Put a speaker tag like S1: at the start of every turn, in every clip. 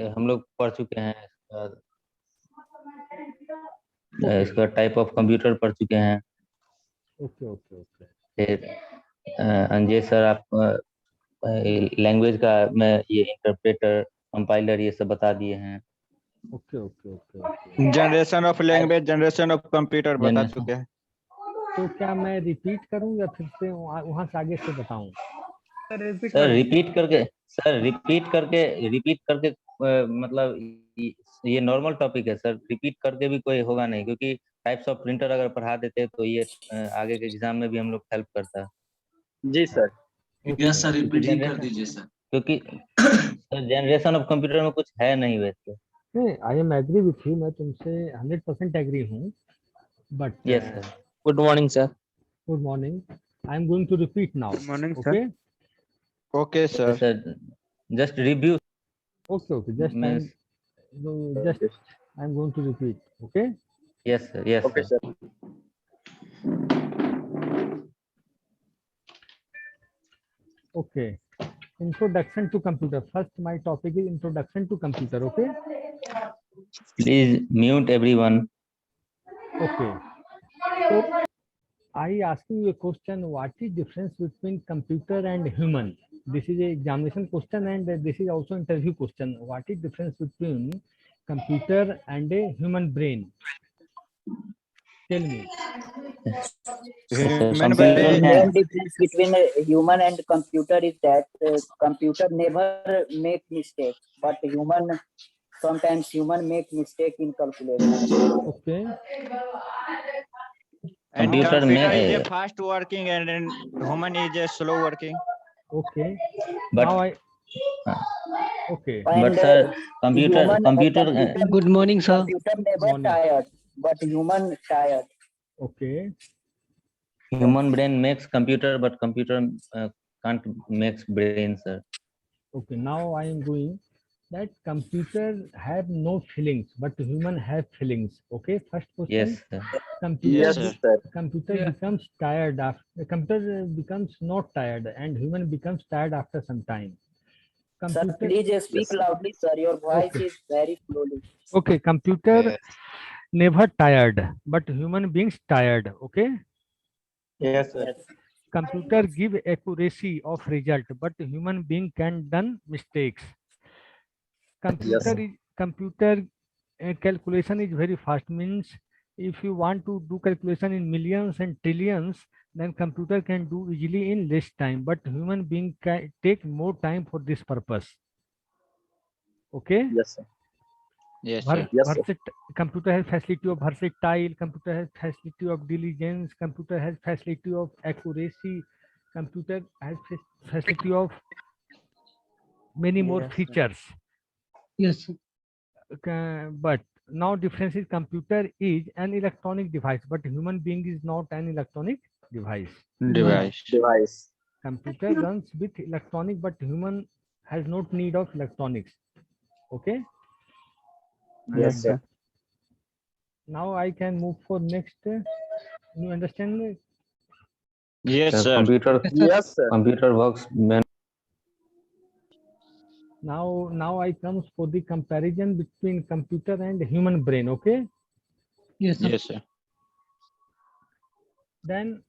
S1: हम लोग पढ़ चुके हैं। इसका टाइप ऑफ कंप्यूटर पढ़ चुके हैं।
S2: Okay okay okay.
S1: फिर अंजय सर आप लैंग्वेज का मैं ये इंटरप्रेटर कंपाइलर ये सब बता दिए हैं।
S2: Okay okay okay okay.
S3: Generation of language, generation of computer बता
S1: Generation-
S3: चुके हैं।
S2: तो क्या मैं रिपीट करूं या फिर से वहां से आगे से बताऊं?
S1: सर रिपीट करके मतलब ये नॉर्मल टॉपिक है सर, रिपीट करके भी कोई होगा नहीं, क्योंकि टाइप्स ऑफ प्रिंटर अगर पढ़ा देते तो ये आगे के एग्जाम में भी हम लोग हेल्प करता।
S4: जी सर।
S5: यस सर, रिपीट ही कर
S1: जनरेशन
S5: दीजिए सर।
S1: क्योंकि सर जनरेशन ऑफ कंप्यूटर में कुछ है नहीं वैसे।
S2: नहीं, I am agree with you, मैं तुमसे 100% एग्री हूँ, but
S1: yes sir.
S4: Good morning sir.
S2: Good morning. I am going to repeat now.
S3: Good morning, sir.
S2: Okay
S3: okay sir.
S1: Sir just review
S2: okay okay, just I
S1: means
S2: am going to repeat. Okay
S1: yes sir, yes
S4: okay
S1: sir.
S4: Sir.
S2: okay, introduction to computer. First my topic is introduction to computer. Okay
S1: please mute everyone.
S2: okay, so I asking you a question, what is difference between computer and human? This is a examination question and this is also interview question. What is difference between computer and a human brain? Tell me.
S3: Human
S4: The
S3: brain-
S4: main difference between a human and computer is that computer never make mistake, but sometimes human make mistake in calculation.
S2: Okay,
S3: And
S1: Computer
S3: computer
S1: में-
S3: is a fast working and then human is a slow working.
S2: okay,
S1: but
S2: now I okay,
S1: but
S4: And
S1: sir computer
S4: human-
S1: computer
S6: Good morning, sir.
S4: computer never
S2: Morning.
S4: tired, but human tired.
S2: okay,
S1: human brain makes computer but computer can't makes brain sir.
S2: okay, now I am going that computer have no feelings but human have feelings. Okay, first question.
S1: Yes sir.
S2: Computer
S3: Yes, sir.
S4: sir.
S2: computer
S6: Yeah.
S2: becomes tired after computer becomes not tired and human becomes tired after some time.
S4: Sir,
S2: Computer
S4: please speak loudly, sir. Your voice
S2: Okay.
S4: is very slowly.
S2: okay, computer never tired but human beings tired. Okay,
S3: Yes, sir.
S2: computer give accuracy of result but human being can done mistakes. Computer is computer calculation is very fast, means if you want to do calculation in millions and trillions, then computer can do easily in less time, but human being can take more time for this purpose. Okay,
S4: Yes, sir.
S3: Yes, sir.
S4: Yes, sir.
S2: computer has facility of versatile, computer has facility of diligence, computer has facility of accuracy, computer has facility of many more
S3: Yes, sir.
S2: features.
S6: Yes, sir.
S2: But now difference is computer is an electronic device but human being is not an electronic device.
S3: Device.
S4: Device.
S2: Computer runs with electronic but human has not need of electronics. Okay,
S4: Yes, sir.
S2: now I can move for next. You understand me?
S3: Yes, sir.
S1: Computer
S4: Yes, sir.
S1: Computer works man.
S2: Now I comes for the comparison between computer and human brain. Okay,
S6: Yes, sir.
S3: Yes, sir.
S2: then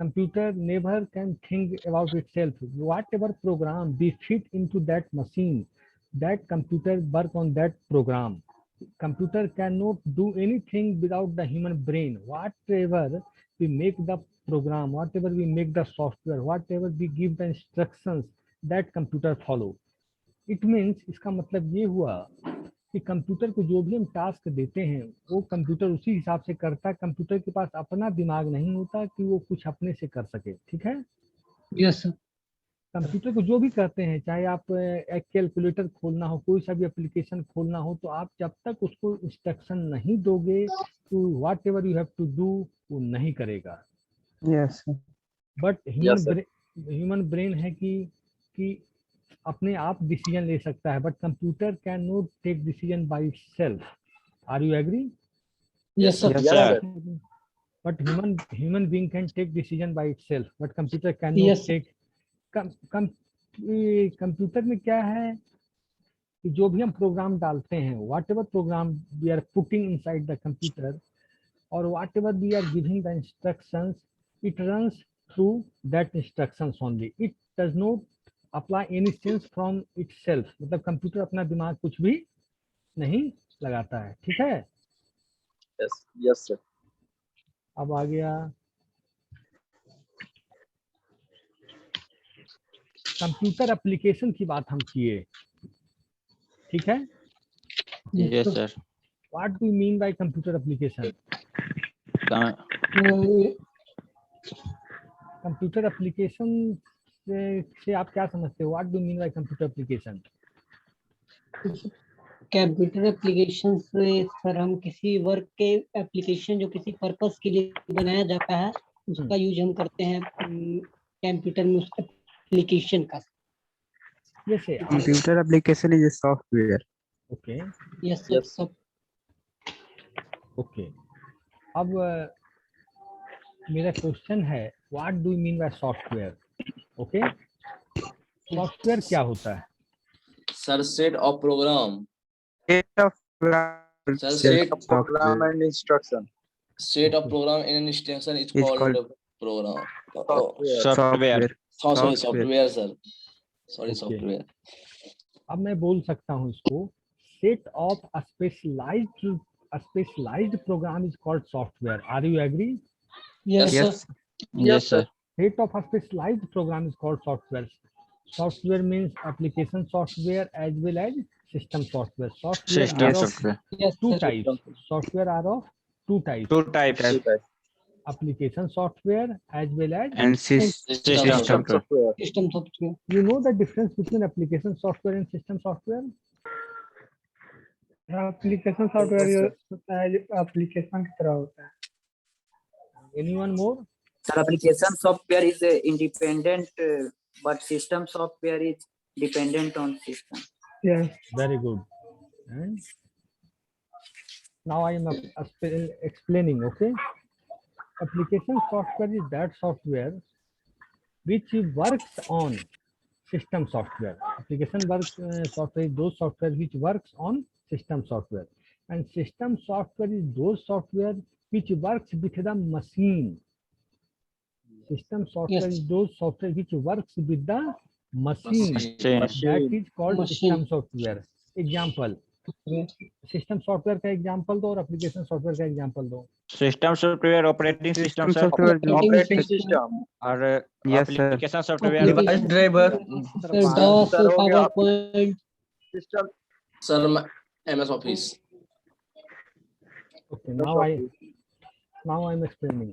S2: computer never can think about itself. Whatever program we fit into that machine, that computer work on that program. Computer cannot do anything without the human brain. Whatever we make the program, whatever we make the software, whatever we give the instructions, that computer follow. It means इसका मतलब ये हुआ कि computer को जो भी हम task देते हैं वो कंप्यूटर उसी हिसाब से करता है। कंप्यूटर के पास अपना दिमाग नहीं होता कि वो कुछ अपने से कर सके। ठीक है,
S6: Yes, sir.
S2: कंप्यूटर को जो भी करते हैं, चाहे आप एक कैलकुलेटर खोलना हो, कोई सा भी एप्लीकेशन खोलना हो, तो आप जब तक उसको इंस्ट्रक्शन नहीं दोगे तो whatever you have to do वो नहीं करेगा।
S3: Yes, sir.
S2: But
S4: Yes, sir.
S2: Human brain है कि अपने आप डिसीजन ले सकता है, but computer can not take decision by itself. Are you agree?
S6: Yes, sir.
S3: Yes,
S4: Yes,
S3: sir.
S4: sir.
S2: But human being can take decision by itself, but computer cannot
S6: Yes, sir.
S2: take. Computer में क्या है कि जो भी हम program डालते हैं, whatever program we are putting inside the computer और whatever we are giving the instructions, it runs through that instructions only, it does not apply any sense from itself, मतलब computer अपना दिमाग कुछ भी नहीं लगाता है, ठीक है।
S7: Yes sir.
S2: अब आ गया कंप्यूटर एप्लीकेशन की बात हम किए, ठीक है।
S3: Yes, sir.
S2: What do you mean by computer application? Computer application से आप क्या समझते हो? What do you mean by computer application?
S6: Computer application से सर हम किसी वर्क के एप्लीकेशन जो किसी पर्पस के लिए बनाया जाता है उसका यूज हम करते हैं कंप्यूटर में, उस एप्लीकेशन का।
S2: जैसे
S8: Computer application is a software.
S2: Okay
S6: yes sir, सब
S2: ओके। अब मेरा क्वेश्चन है what do you mean by software? Okay, software क्या होता है?
S5: Sir, set of program.
S8: Set of program,
S5: Sir,
S8: set of
S7: Program
S8: software
S7: and instruction.
S5: Set of program in an instance is
S8: is
S5: called
S8: called
S5: program.
S7: Software.
S3: Software.
S5: Sorry,
S8: Software.
S5: software, sir. Sorry,
S2: Okay.
S5: software.
S2: अब मैं बोल सकता हूँ इसको, set of a specialized program is called software. Are you agree?
S6: Yes
S8: Yes,
S6: sir,
S3: Yes, sir.
S2: Set of a specialized program is called software. Software means application software as well as system software. Software
S3: System
S2: are of
S3: software.
S6: Yes
S2: two
S6: sir,
S2: types. Software are of two types.
S3: Two types.
S2: Application software as well as.
S8: and
S5: System
S8: system
S5: software.
S7: Software.
S6: System software.
S2: You know the difference between application software and system software?
S9: Application software होता है, application की तरह होता है।
S2: Anyone more?
S4: Sir, application software is independent, but system software is dependent on system.
S9: Yes
S2: Very good. And now I am explaining. Okay. Application software is that software which works on system software. Application software is those software which works on system software, and system software is those software which works with the machine. System software
S6: Yes.
S2: is those software which works with the machine.
S3: Machine.
S2: That is called
S6: Machine.
S2: system software. Example. System software का example दो और application software का example दो।
S3: System software, operating system,
S8: system
S3: sir.
S8: software
S7: Operating system.
S3: और
S8: Yes, sir.
S3: application software.
S6: Device
S3: driver.
S6: Sir DOS,
S7: Sir, हो गया।
S6: PowerPoint.
S7: System.
S5: Sir, MS Office.
S2: Okay, now I am explaining.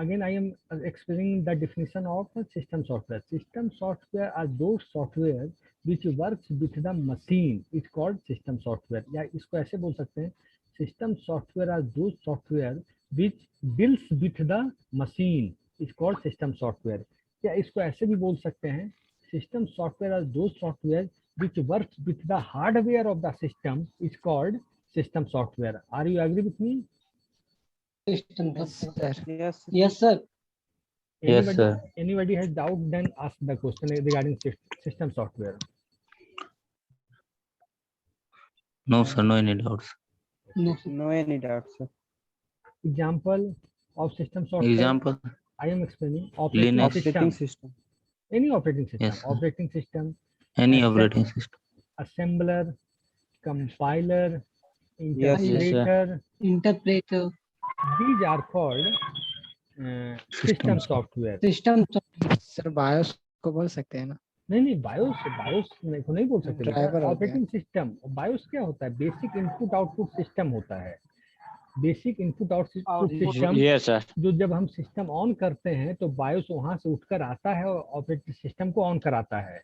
S2: Again, I am explaining the definition of system software. System software are those software which works with the machine. It's called system software. या इसको ऐसे बोल सकते हैं, system software are those software which deals with the machine. It's called system software. या इसको ऐसे भी बोल सकते हैं, system software are those software which works with the hardware of the system. It's called system software. Are you agree with me?
S6: System software.
S8: Yes.
S6: Yes sir,
S1: Yes, sir.
S2: Anybody has doubt, then ask the question regarding system software.
S1: No, sir, no any doubts.
S6: No
S8: No any doubt, sir.
S2: Example of system software.
S1: Example,
S2: I am explaining operating
S1: Linux.
S2: system.
S8: Operating system.
S2: Any operating system.
S1: Yes, sir.
S2: Operating system,
S1: any
S2: Except-
S1: operating system.
S2: assembler, compiler,
S8: Yes,
S2: interpreter.
S6: Interpreter,
S2: These are called system
S1: System
S2: software.
S6: System
S8: sir BIOS को बोल सकते हैं ना?
S2: नहीं BIOS को नहीं बोल सकते।
S8: Driver हो गया।
S2: ऑपरेटिंग सिस्टम, बायोस क्या होता है? बेसिक इनपुट आउटपुट सिस्टम होता है। Basic input output system
S3: Yes, sir.
S2: जो जब हम सिस्टम ऑन करते हैं तो बायोस वहां से उठकर आता है और ऑपरेटिंग सिस्टम को ऑन कराता है।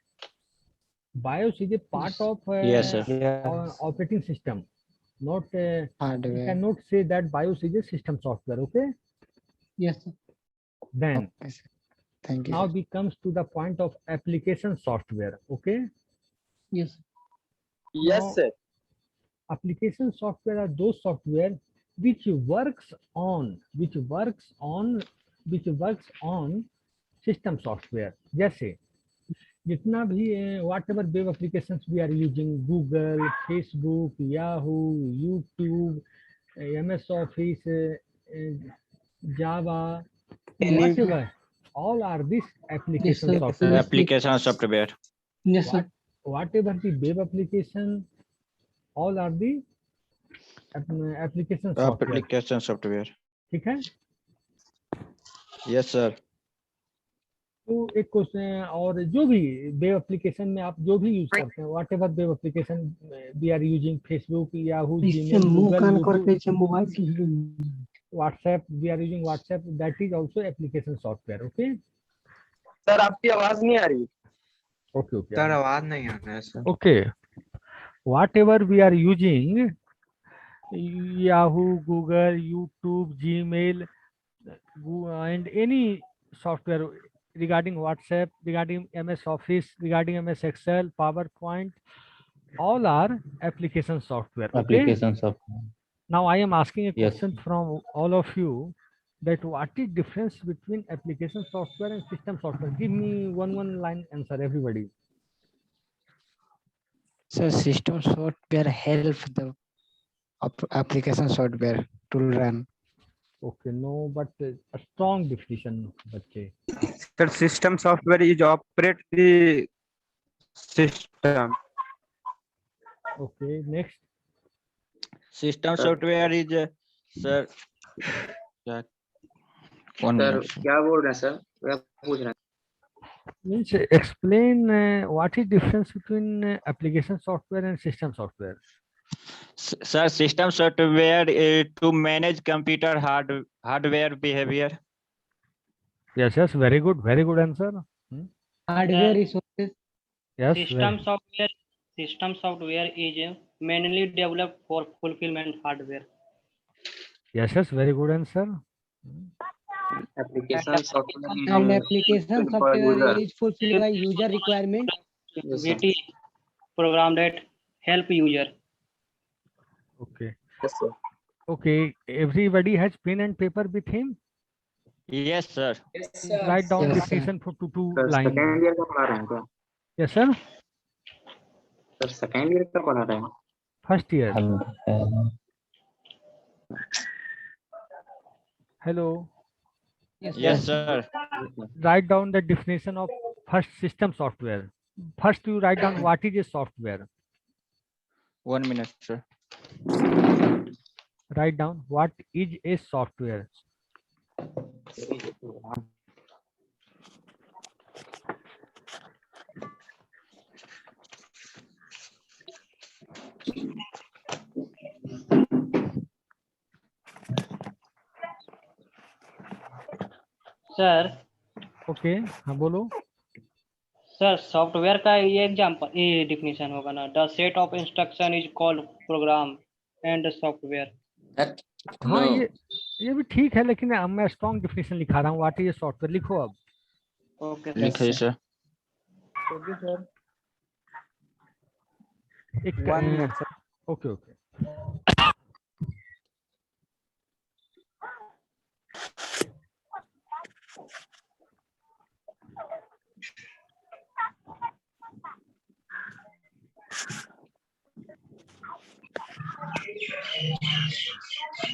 S2: BIOS is a part of
S3: Yes, sir.
S8: Yes.
S2: Operating system, not you
S8: Hardware.
S2: cannot say that BIOS is a system software. Okay,
S6: yes sir,
S2: then
S8: Okay, sir. Thank you.
S2: now
S8: sir.
S2: we comes to the point of application software. Okay,
S6: yes
S7: Yes, sir.
S2: application software are those software which works on system software. जैसे जितना भी whatever web application we are using, Google, Facebook, Yahoo, YouTube, MS Office, Java, whatever, all are this application
S6: sir.
S2: software.
S3: Application software.
S6: Yes, sir.
S2: Whatever the web application, all are the application software.
S3: Application software.
S2: ठीक है।
S3: Yes, sir.
S2: तो एक question, और जो भी web application में आप जो भी यूज करते हैं, whatever web application we are using, Facebook, Yahoo,
S6: इससे
S2: जीमेल,
S6: मुंह कान
S2: गूगल,
S6: करके इसे मोबाइल से
S2: WhatsApp, we are using WhatsApp, that is also application software. Okay
S7: sir आपकी आवाज नहीं आ रही।
S2: ओके ओके
S8: सर आवाज नहीं आ रहा है sir.
S2: Okay, whatever we are using, Yahoo, Google, YouTube, Gmail, and any software regarding WhatsApp, regarding MS Office, regarding MS Excel, PowerPoint, all are application software. Okay.
S1: Application software.
S2: Now I am asking a
S1: Yes.
S2: question from all of you, that what is difference between application software and system software? Give me one line answer, everybody.
S8: Sir, system software help the application software to run.
S2: Okay, no, but a strong definition, bache.
S7: Sir system software is operate the system.
S2: Okay, next.
S3: System software is sir. क्या? One
S10: sir
S3: minute.
S10: क्या बोल रहे हैं sir, क्या पूछ रहे हैं?
S2: Means explain what is difference between application software and system software.
S3: Sir, system software to manage computer hardware behavior.
S2: Yes, very good answer.
S6: Hardware resources.
S2: Yes,
S11: System software is mainly developed for fulfillment hardware.
S2: yes, very good answer.
S10: Application software
S6: And application software is fulfilled by user requirement.
S11: VT program that help user.
S2: Okay.
S10: Yes, sir.
S2: Okay, everybody has pen and paper with him.
S3: Yes, sir.
S2: Write down
S8: Yes,
S2: definition for two
S10: sir
S2: lines.
S10: Second year का पढ़ा रहे हैं क्या?
S2: Yes, sir.
S10: Sir second year का पढ़ा रहे हैं?
S2: First year. Hello.
S3: Yes, sir.
S2: Write down the definition of first system software. First, you write down what is a software.
S3: 1 minute, sir.
S2: Write down what is a software.
S11: Sir
S2: Okay, हाँ बोलो.
S11: Sir software का ये example, ये definition होगा ना, the set of instruction is called programme and software.
S2: हाँ
S5: No.
S2: ये भी ठीक है, लेकिन मैं स्ट्रॉन्ग डिफिनेशन लिखा रहा हूँ. व्हाट इज सॉफ्टवेयर लिखो अब.
S11: ओके
S3: लिखिए sir.
S7: Okay sir.
S2: एक
S7: 1 minute sir.
S2: Okay okay.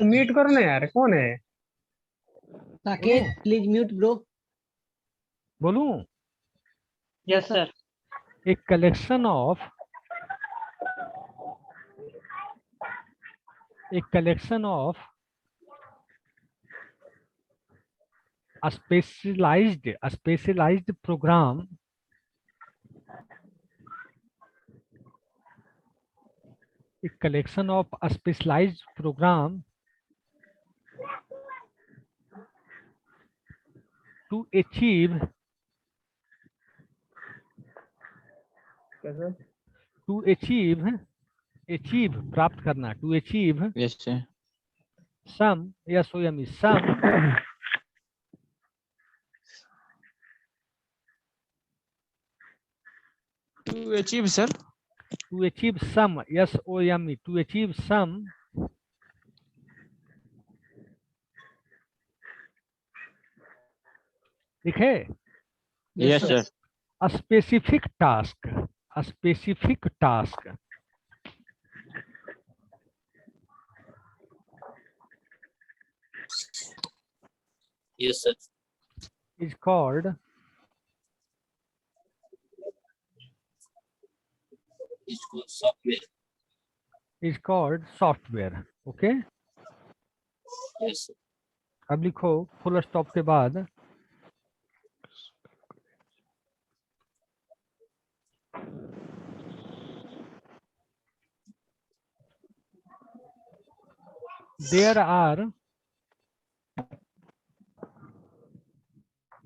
S9: Mute करो ना यार, कौन है?
S6: Saket please mute bro.
S2: बोलूं.
S11: Yes sir.
S2: A collection of a specialized program to achieve प्राप्त करना, to achieve
S3: Yes, sir.
S2: some, SOME, some
S3: To achieve, sir.
S2: to achieve some, SOME, to achieve some लिखे.
S3: Yes, sir.
S2: A specific task. A specific task
S5: Yes, sir.
S2: is called
S5: It's called software.
S2: software. Okay.
S5: Yes, sir.
S2: अब लिखो full stop के बाद there are,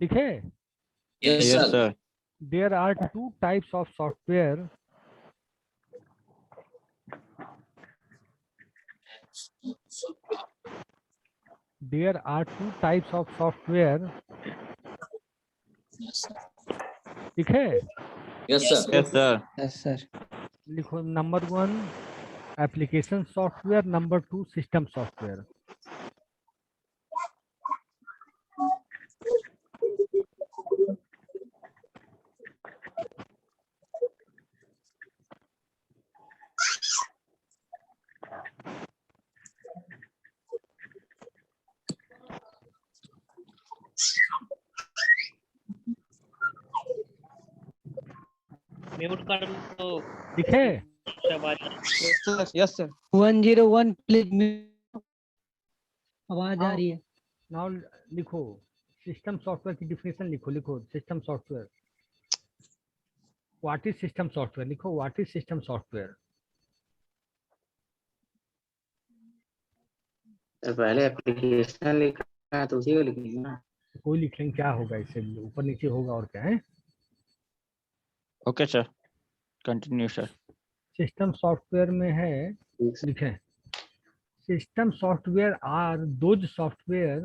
S2: लिखे
S5: Yes,
S3: Yes,
S5: sir.
S3: sir.
S2: there are two types of software. There are two types of software.
S5: Yes, sir.
S2: लिखे
S5: Yes, sir.
S3: Yes, sir.
S8: Yes, sir.
S2: लिखो number 1 application software, number 2 system software.
S11: Mute कर दो
S2: लिखे
S7: yes sir
S6: 101 please आवाज आ रही है.
S2: Now लिखो system software की डिफिनेशन लिखो. लिखो system software. What is system software? लिखो व्हाट इज सिस्टम सॉफ्टवेयर.
S10: पहले एप्लीकेशन लिखा है तो उसी को लिखेंगे ना.
S2: कोई लिख लेंगे, क्या होगा इससे, ऊपर नीचे होगा और क्या है.
S3: Okay, sir. Continue, sir.
S2: System software में है, लिखें system software are those software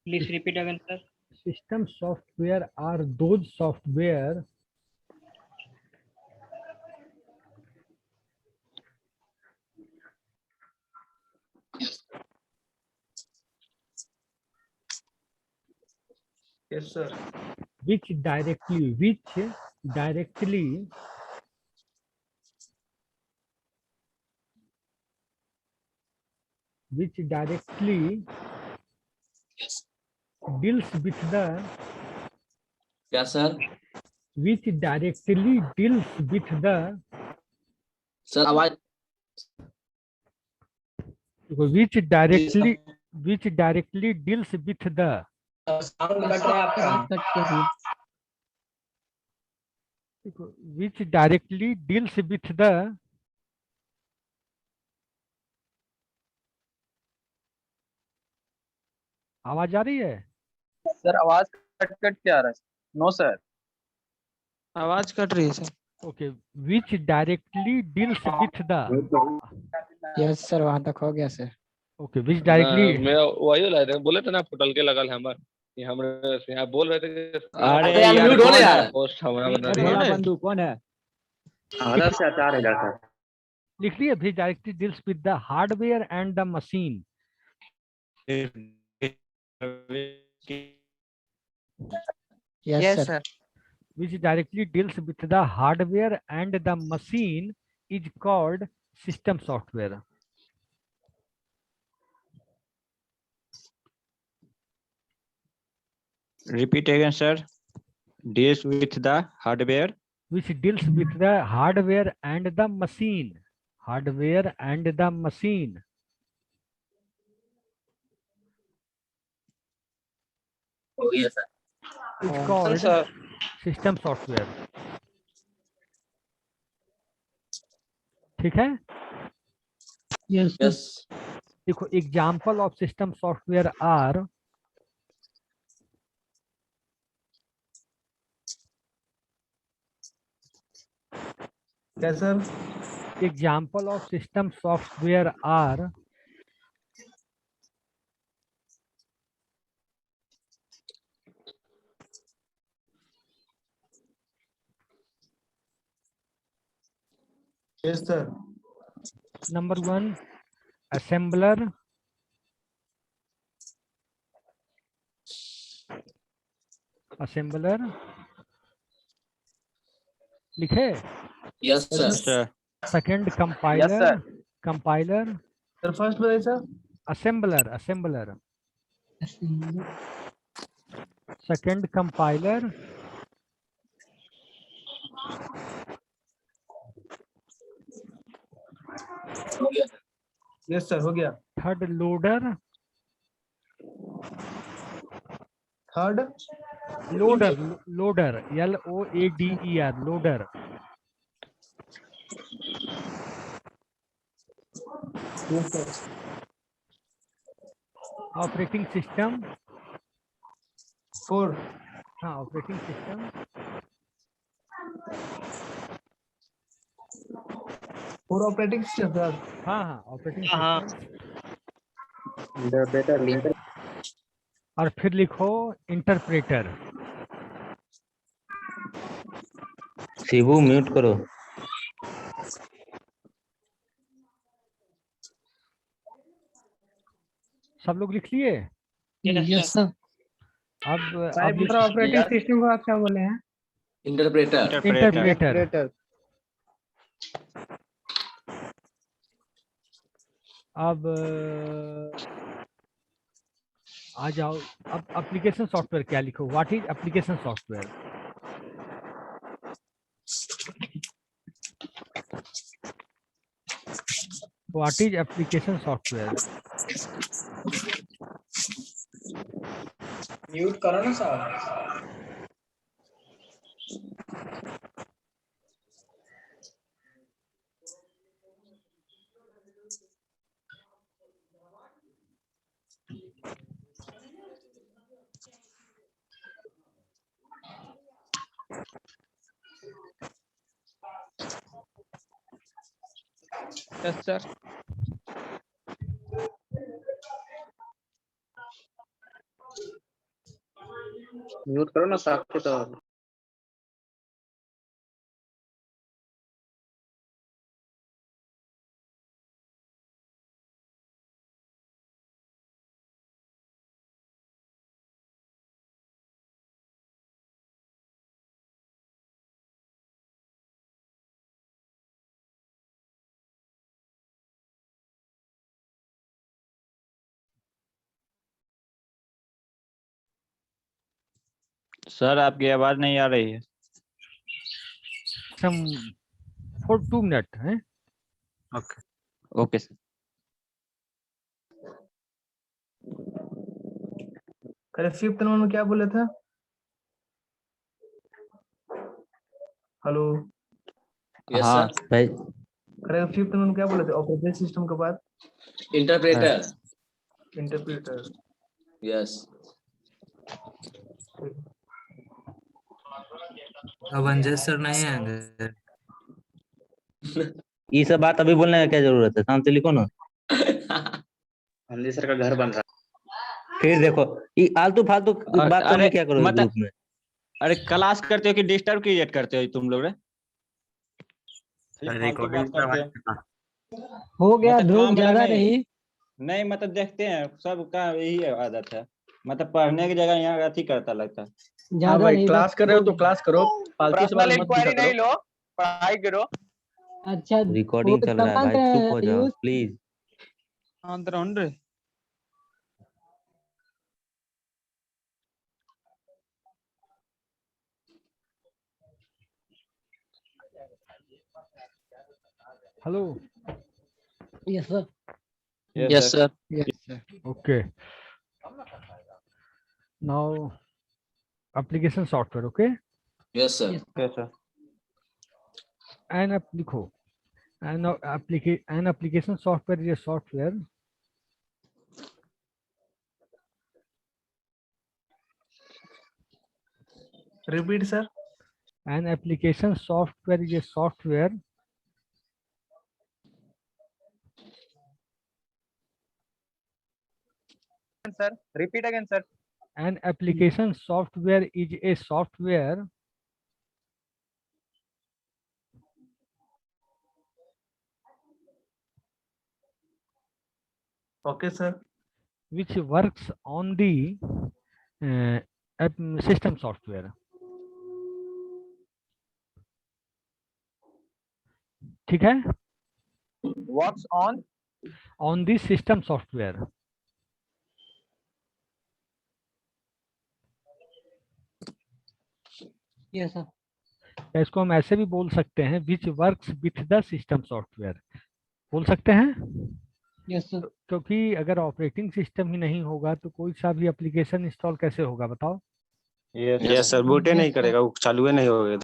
S11: please repeat again sir.
S2: system software are those software
S7: yes sir
S2: which directly deals with the
S5: Yes, sir.
S2: which directly deals with the
S5: Sir, आवाज
S2: which directly deals with the
S5: sound cut रहा है आपका.
S6: Cut कर रही है.
S2: which directly deals with the आवाज आ रही है?
S7: सर आवाज कट कट के आ रहा है. नो सर आवाज कट रही है sir.
S2: Okay which directly deals with the
S8: Yes, sir. वहाँ तक हो गया सर.
S2: ओके which directly
S12: मैं वही ला रहे बोले थे ना फुटल के लगल हमर ये हम यहाँ बोल रहे थे कि
S3: अरे
S5: यार,
S3: यार
S5: म्यूट हो
S3: कौन
S5: यार.
S3: है?
S12: पोस्ट हमारा बना
S3: अरे
S12: रही
S3: भोला
S12: है.
S3: बंधु कौन है?
S10: आदर से आचार है सर.
S2: लिख लिया which directly deals with the hardware and the machine.
S8: Yes, sir.
S2: Which directly deals with the hardware and the machine is called system software.
S3: Repeat again, sir. Deals with the hardware.
S2: Which deals with the hardware and the machine. Hardware and the machine.
S5: हो गया sir.
S2: It's called
S7: sir.
S2: system software. ठीक है?
S6: Yes,
S5: Yes.
S2: देखो example of system software are
S7: क्या sir?
S2: Example of system software are
S7: Yes, sir.
S2: Number 1, assembler. Assembler. लिखे?
S5: Yes, sir.
S3: sir.
S2: Second, compiler.
S7: Yes, sir.
S2: Compiler.
S7: Sir, first बताइए sir.
S2: Assembler. Assembler. Second, compiler.
S5: हो गया।
S7: Yes, sir. हो गया.
S2: Third, loader.
S7: Third.
S2: Loader. Loader. LOADER. Loader.
S7: Yes, sir.
S2: Operating system.
S7: 4.
S2: हाँ, operating system.
S7: 4 operating system, sir.
S2: हाँ हाँ, operating
S11: हाँ।
S2: system.
S10: Interpreter, linker.
S2: और फिर लिखो इंटरप्रेटर।
S1: शिबू म्यूट करो।
S2: सब लोग लिख लिए?
S6: Yes sir.
S2: अब
S9: दूसरा ऑपरेटिंग सिस्टम को आप क्या बोले हैं?
S5: इंटरप्रेटर।
S2: इंटरप्रेटर। अब आ जाओ, अब एप्लीकेशन सॉफ्टवेयर क्या लिखो? What is application software? What is application software?
S5: Mute करो ना सर।
S7: Yes, sir.
S10: म्यूट करो ना साथ के तो।
S3: सर आपकी आवाज नहीं आ रही है।
S2: सम फॉर 2 मिनट है।
S3: Okay okay sir.
S7: अरे 5th नंबर में क्या बोले थे? हेलो।
S5: यस
S3: हाँ
S5: सर।
S1: भाई
S7: अरे 5th नंबर में क्या बोले थे? ऑपरेटिंग सिस्टम के बाद
S5: इंटरप्रेटर।
S7: इंटरप्रेटर।
S5: यस।
S1: अब अंजय सर नहीं आएंगे। ये सब बात अभी बोलने का क्या जरूरत है? शांति लिखो ना।
S10: अंजय सर का घर बन रहा।
S1: फिर देखो ये आलतू फालतू बात करने क्या करोगे ग्रुप में?
S3: अरे क्लास करते हो कि डिस्टर्ब क्रिएट करते हो तुम लोग रे? फालतू बात करते हो।
S6: हो गया,
S3: मतलब
S6: धूप
S3: काम वाला
S6: ज्यादा
S3: नहीं।
S6: रही।
S3: नहीं मतलब देखते हैं सबका यही आदत है, मतलब पढ़ने की जगह यहाँ अथी करता लगता है।
S7: हाँ
S6: ज्यादा
S7: भाई,
S6: नहीं,
S7: क्लास
S6: बस
S7: कर रहे हो तो क्लास करो। फालतू से बात पर्सनल मत पूछा इंक्वायरी नहीं करो। लो, पढ़ाई करो।
S6: अच्छा
S1: रिकॉर्डिंग चल रहा है भाई, चुप हो जाओ प्लीज।
S7: अंदर रे।
S2: Hello.
S6: Yes sir.
S3: Yes sir.
S2: Okay. Now application software. Okay.
S5: Yes sir.
S3: Yes sir.
S2: An app लिखो। An application software is a software
S7: Repeat, sir.
S2: an application software is a software
S7: Sir, repeat again, sir.
S2: an application software is a software
S7: Okay, sir.
S2: which works on the system software. ठीक है?
S7: Works
S2: On the system software.
S6: Yes, sir.
S2: इसको हम ऐसे भी बोल सकते हैं which works with the system software. बोल सकते हैं?
S6: Yes, sir.
S2: क्योंकि अगर ऑपरेटिंग सिस्टम ही नहीं होगा तो कोई सा भी एप्लीकेशन इंस्टॉल कैसे होगा बताओ?
S3: यस सर, बूटे नहीं करेगा, वो चालू नहीं होगा।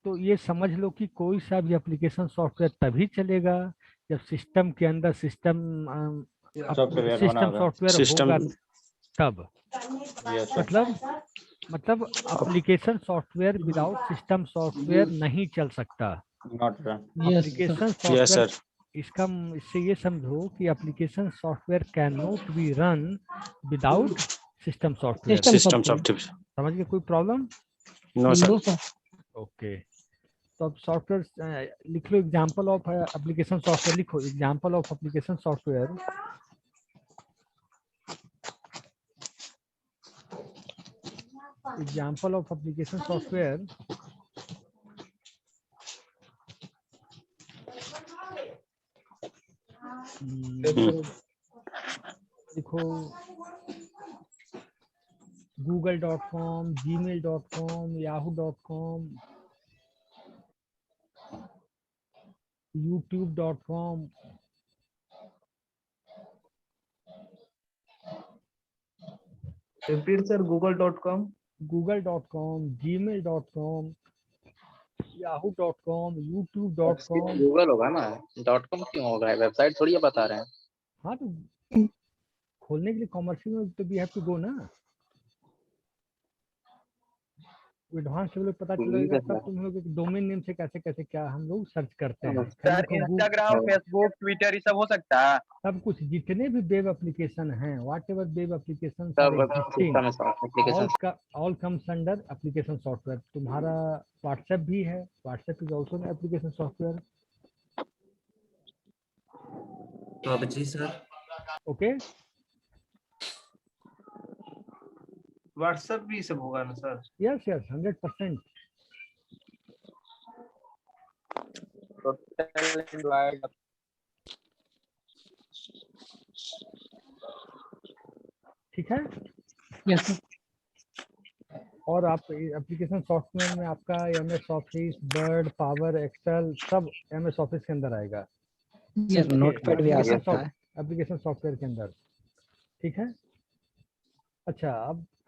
S2: तो ये समझ लो कि कोई सा भी एप्लीकेशन सॉफ्टवेयर तभी चलेगा जब सिस्टम के अंदर सिस्टम सॉफ्टवेयर होगा तब। मतलब application software without system software नहीं चल सकता। एप्लीकेशन सॉफ्टवेयर इससे ये समझो कि application software can not be run without system software. समझ गए? कोई प्रॉब्लम?
S3: No sir.
S2: ओके, तो अब सॉफ्टवेयर लिख लो, एग्जांपल ऑफ एप्लीकेशन सॉफ्टवेयर लिखो, example of application software. Example of application software देखो, google.com, gmail.com, yahoo.com, youtube.com,
S7: Repeat sir, google.com,
S2: gmail.com, yahoo.com, youtube.com।
S10: Google होगा ना, .com क्यों होगा? वेबसाइट थोड़ी बता रहे हैं।
S2: हाँ, तो खोलने के लिए कॉमर्शियल में तो वी हैव टू गो ना, एडवांस लेवल पता चलेगा तब तुम लोग डोमेन नेम से कैसे कैसे क्या हम लोग सर्च करते हैं।
S7: सर इंस्टाग्राम, फेसबुक, ट्विटर ये सब हो सकता है।
S2: सब कुछ जितने भी वेब एप्लीकेशन हैं, whatever web application all comes under application software. तुम्हारा व्हाट्सएप भी है, WhatsApp is also an application software.
S7: तो जी सर,
S2: ओके,
S7: व्हाट्सएप भी सब होगा ना सर?
S2: Yes yes, 100%। ठीक है?
S6: यस।
S2: और आप एप्लीकेशन सॉफ्टवेयर में आपका MS Office, Word, Power, Excel सब MS ऑफिस के अंदर आएगा।
S8: नोटपैड भी आ सकता है
S2: एप्लीकेशन सॉफ्टवेयर के अंदर। ठीक है? अच्छा,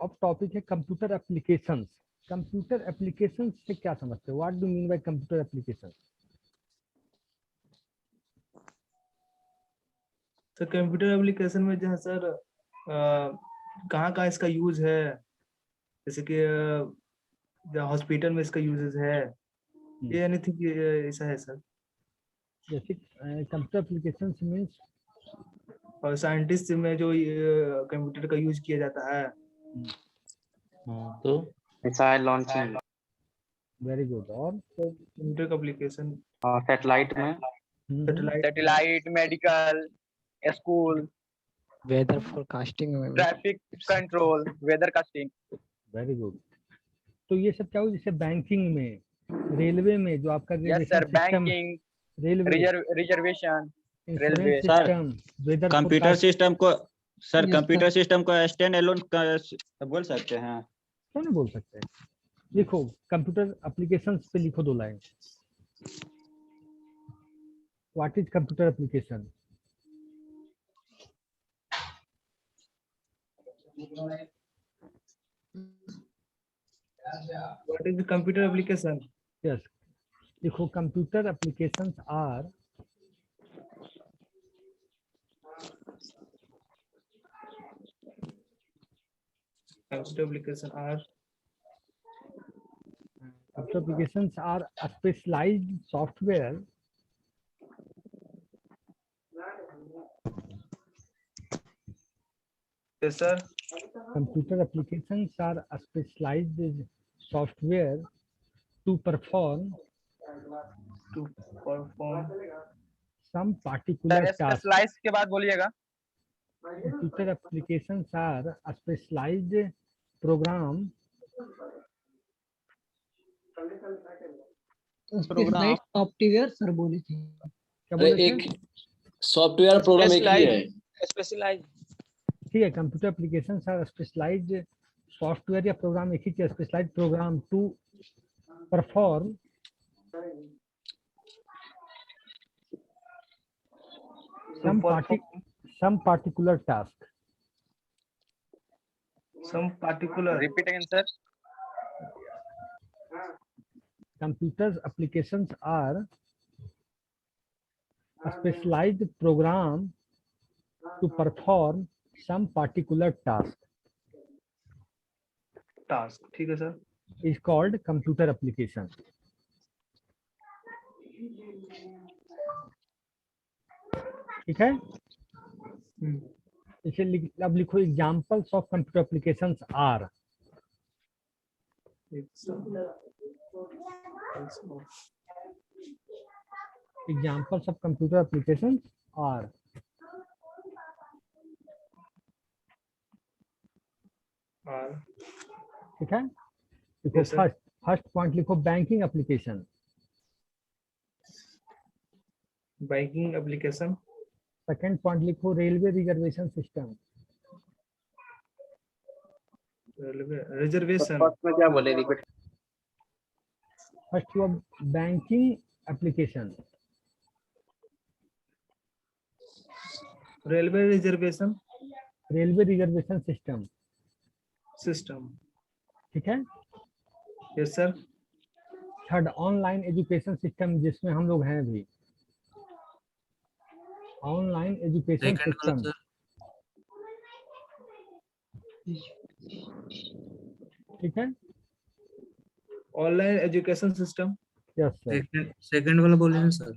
S2: अब टॉपिक है कंप्यूटर एप्लीकेशंस। कंप्यूटर एप्लीकेशंस से क्या समझते हो? What do mean by computer applications?
S7: तो कंप्यूटर एप्लीकेशन में जो है सर, कहाँ इसका यूज है? जैसे कि हॉस्पिटल में इसका यूजेस है, ये एनीथिंग ऐसा है सर? जैसे
S2: कंप्यूटर एप्लीकेशंस मींस,
S7: और साइंटिस्ट में जो कंप्यूटर का यूज किया जाता है।
S10: तो मिसाइल लॉन्चिंग।
S2: Very good. और
S7: कंप्यूटर एप्लीकेशन
S10: सैटेलाइट में,
S7: satellite, medical, school,
S8: weather forecasting में,
S7: traffic control, weather casting.
S2: Very good. तो ये सब क्या हो, जैसे बैंकिंग में, रेलवे में जो आपका
S3: banking,
S2: railway
S3: reservation,
S2: railway system, weather
S3: computer system को सर, कंप्यूटर सिस्टम को स्टैंड अलोन बोल सकते हैं?
S2: क्यों नहीं बोल सकते? देखो, कंप्यूटर एप्लीकेशंस पे लिखो 2 line. What is computer application?
S7: What is the computer application?
S2: Yes. देखो, computer applications are a specialized software
S7: Yes sir.
S2: Computer applications are a specialized software to perform some particular task.
S13: Specialize के बाद बोलिएगा।
S2: Computer applications are a specialized program
S6: specialized software sir बोले थे।
S2: क्या
S5: अरे
S2: बोले
S5: एक
S2: थे?
S5: सॉफ्टवेयर प्रोग्राम एक ही है।
S13: स्पेशलाइज
S2: ठीक है, computer application are specialized software या प्रोग्राम एक ही चीज, specialized program to perform some particular task.
S7: Some particular.
S13: Repeat again sir.
S2: Computers applications are a specialized program to perform some particular task.
S7: Task, ठीक है sir.
S2: Is called computer application. ठीक है, इसे अब लिखो examples of computer applications are. Examples of computer applications are ठीक है। देखो फर्स्ट पॉइंट लिखो banking application.
S7: Banking application.
S2: Second point लिखो railway reservation system.
S7: Railway reservation.
S10: First में क्या बोले, रिपीट।
S2: फर्स्ट हुआ banking application.
S7: Railway reservation.
S2: Railway reservation system.
S7: System,
S2: ठीक है।
S7: Yes sir.
S2: Third online education system, जिसमें हम लोग हैं अभी। ऑनलाइन एजुकेशन सिस्टम, ठीक है।
S7: Online education system,
S2: yes sir.
S14: Second वाला बोले हैं सर।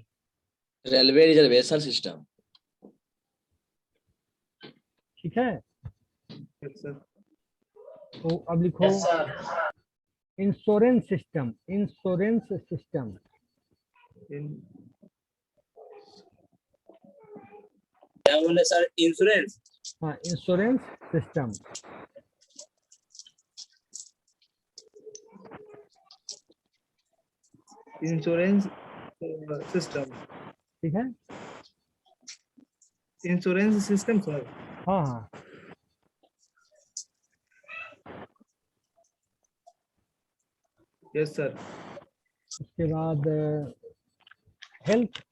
S5: रेलवे रिजर्वेशन सिस्टम,
S2: ठीक है।
S7: Yes sir.
S2: तो अब लिखो इंश्योरेंस सिस्टम। इंश्योरेंस सिस्टम,
S14: क्या बोले सर? इंश्योरेंस।
S2: हाँ, इंश्योरेंस सिस्टम।
S7: इंश्योरेंस सिस्टम,
S2: ठीक है।
S7: Insurance system sir.
S2: हाँ हाँ,
S7: यस सर।
S2: उसके बाद health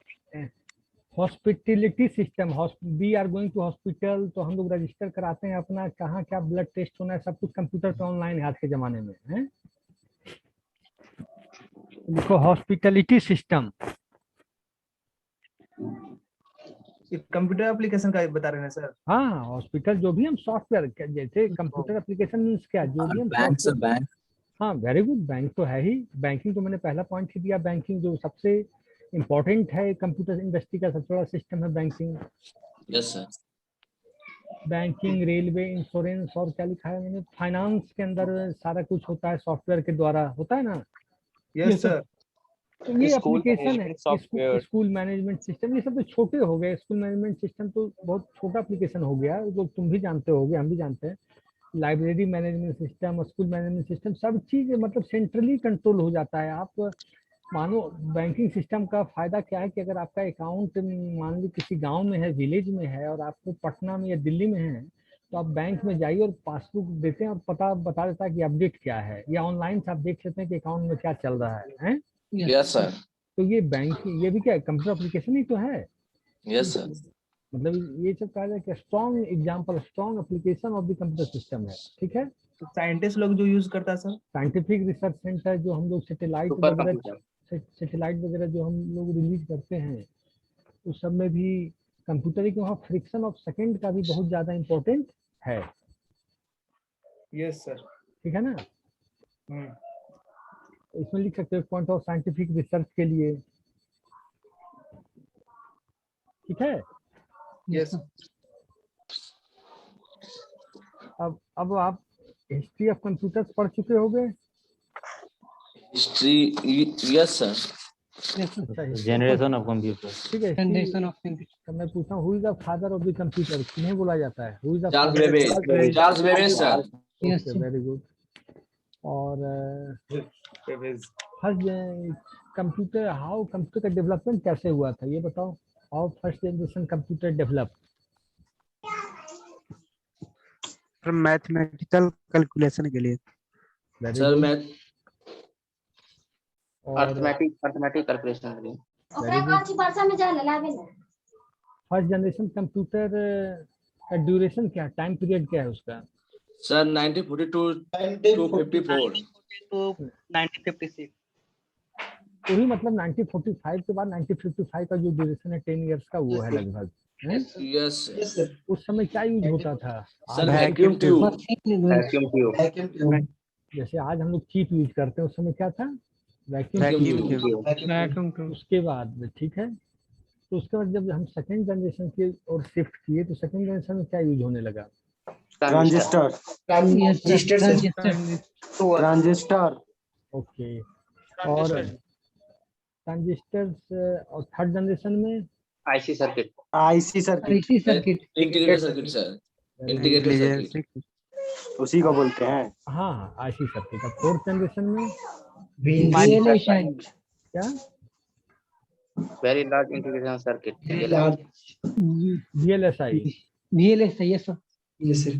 S2: hospitality system. We are going to hospital, तो हम लोग रजिस्टर कराते हैं अपना, कहाँ क्या ब्लड टेस्ट होना है, सब कुछ कंप्यूटर पे ऑनलाइन है आज के जमाने में है। लिखो हॉस्पिटलिटी सिस्टम।
S7: कंप्यूटर एप्लीकेशन का बता रहे हैं सर।
S2: हाँ, हॉस्पिटल जो भी हम सॉफ्टवेयर, जैसे कंप्यूटर एप्लीकेशन मीन्स क्या, जो भी हम
S14: बैंक सर, बैंक।
S2: हाँ वेरी गुड, बैंक तो है ही। बैंकिंग तो मैंने पहला पॉइंट ही दिया। बैंकिंग जो सबसे इम्पोर्टेंट है कंप्यूटर इंडस्ट्री का, सबसे बड़ा सिस्टम है banking.
S5: Yes sir.
S2: Banking, railway, insurance, और क्या लिखा है मैंने, फाइनेंस के अंदर सारा कुछ होता है सॉफ्टवेयर के द्वारा, होता है ना।
S7: Yes sir.
S2: तो ये एप्लीकेशन है। स्कूल मैनेजमेंट सिस्टम, ये सब तो छोटे हो गए। स्कूल मैनेजमेंट सिस्टम तो बहुत छोटा एप्लीकेशन हो गया, जो तुम भी जानते होगे, हम भी जानते हैं। Library management system, school management system, सब चीज मतलब सेंट्रली कंट्रोल हो जाता है। आप मानो बैंकिंग सिस्टम का फायदा क्या है कि अगर आपका अकाउंट मान लो किसी गांव में है, विलेज में है, और आपको पटना में या दिल्ली में है, तो आप बैंक में जाइए और पासबुक देते हैं और पता बता देता है कि अपडेट क्या है, या ऑनलाइन से आप देख सकते हैं कि अकाउंट में क्या चल रहा है।
S5: Yes sir.
S2: तो ये बैंक, ये भी क्या कंप्यूटर एप्लीकेशन ही तो है।
S5: Yes sir.
S2: मतलब ये सब कहा जाए कि strong example, strong application of the computer system है, ठीक है।
S7: तो साइंटिस्ट लोग जो यूज करता है सर,
S2: साइंटिफिक रिसर्च सेंटर, जो हम लोग सैटेलाइट वगैरह जो हम लोग रिलीज करते हैं, उस सब में भी कंप्यूटर के वहाँ फ्रिक्शन ऑफ सेकंड का भी बहुत ज्यादा इम्पोर्टेंट है।
S7: Yes sir.
S2: ठीक है ना। इसमें लिख सकते हो पॉइंट ऑफ साइंटिफिक रिसर्च के लिए, ठीक है।
S7: यस।
S2: अब आप हिस्ट्री ऑफ कंप्यूटर्स पढ़ चुके होंगे।
S5: History, yes sir.
S2: अच्छा है।
S1: Generation of computer.
S2: ठीक है,
S6: जनरेशन ऑफ कंप्यूटर।
S2: तो मैं पूछता हूँ, who is the father of the computer, किन्हें बोला जाता है? Who is the
S5: Charles
S2: father?
S5: Babbage, Charles Babbage sir.
S6: Yes
S2: okay, very good. और
S7: Babbage.
S2: First computer, how computer का डेवलपमेंट कैसे हुआ था, ये बताओ। How first generation computer develop?
S8: Mathematical calculation के लिए।
S2: Very
S5: sir
S2: good.
S5: मैं
S2: और
S10: अर्थमेटिक कैलकुलेशन के लिए।
S2: फर्स्ट जनरेशन कंप्यूटर का ड्यूरेशन क्या है, टाइम पीरियड क्या है उसका?
S5: Sir 1942 to 54।
S11: 1956।
S2: वही मतलब 1945 के बाद 1955 का जो ड्यूरेशन है 10 इयर्स का, वो है लगभग।
S5: यस
S2: उस समय क्या यूज होता था?
S5: Sir, vacuum tube.
S10: Vacuum tube.
S2: जैसे आज हम लोग चीप यूज करते हैं, उस समय क्या था? Vacuum
S8: vacuum
S2: tube. उसके बाद ठीक है, तो उसके बाद जब हम सेकंड जनरेशन की ओर शिफ्ट किए, तो सेकंड जनरेशन में क्या यूज होने लगा?
S10: ट्रांजिस्टर। ट्रांजिस्टर।
S2: ओके। और ट्रांजिस्टर। और थर्ड जनरेशन में
S10: IC circuit.
S6: IC circuit.
S5: Integrated circuit sir, integrated circuit
S10: उसी को बोलते हैं।
S2: हाँ हाँ, आईसी सर्किट। अब फोर्थ जनरेशन में क्या?
S10: Very large integration circuit.
S2: VLSI।
S6: VLSI yes sir.